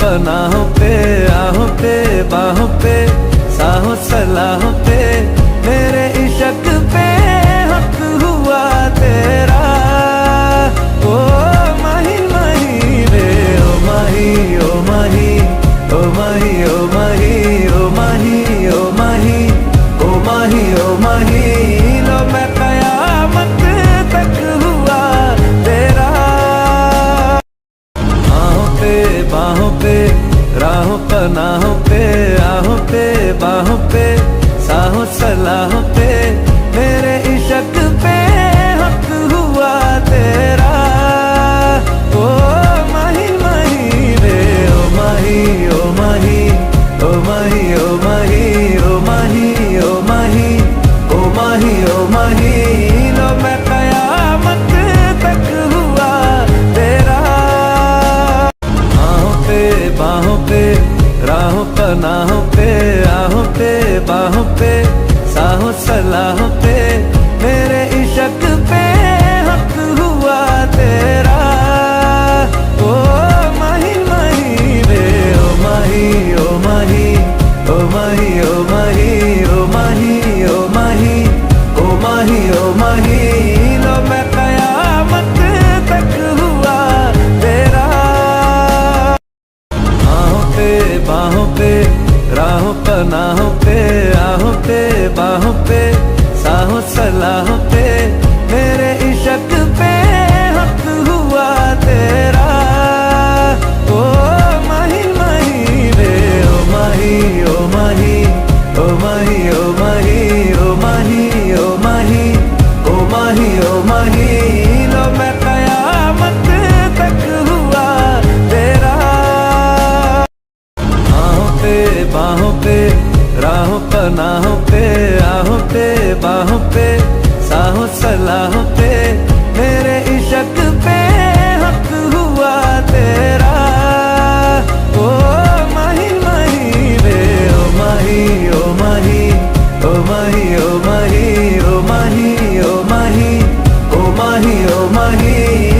पनाहों पे, आहों पे, बाहों पे, साहों सलाहों पे, मेरे इश्क पे हक हुआ तेरा। ओ माही माही रे, ओ माही, ओ माही, ओ माही, ओ माही, ओ माही, ओ माही, ओ माही, ओ माही, लो मैं कयामत तक हुआ तेरा। बाहों पे, राहों पनाहों पे, आहों पे, बाहों पे, साहों सलाहों पे, मेरे इश्क पे हक हुआ तेरा। ओ माही माही रे, ओ माही, ओ माही, ओ माही, ओ माही, ओ माही, ओ माही, ओ माही, ओ माही, लो मैं कयामत तक हुआ तेरा। बाहों पे, राहों पनाहों पे, आहों पे, बाहों पे, साहों सलाहों पे, मेरे इश्क पे हक हुआ तेरा। ओ माही माही रे, ओ माही, ओ माही, ओ माही, ओ माही, ओ माही, ओ माही, ओ माही, ओ माही, लो मैं कयामत तक हुआ तेरा। बाहों पे, राहों पनाहों पे, आहों पे, बाहों पे, साहों सलाहों पे, मेरे इश्क पे हक हुआ तेरा। ओ माही माही रे, ओ माही, ओ माही, ओ माही, ओ माही, ओ माही, ओ माही, ओ माही, ओ माही, लो मैं कयामत तक हुआ तेरा। बाहों पे, राहों पनाहों पे, आहों पे, बाहों पे, साहों सलाहों पे, मेरे इश्क पे हक हुआ तेरा। ओ माही माही रे, ओ माही, ओ माही, ओ माही, ओ माही, ओ माही, ओ माही, ओ माही, ओ माही,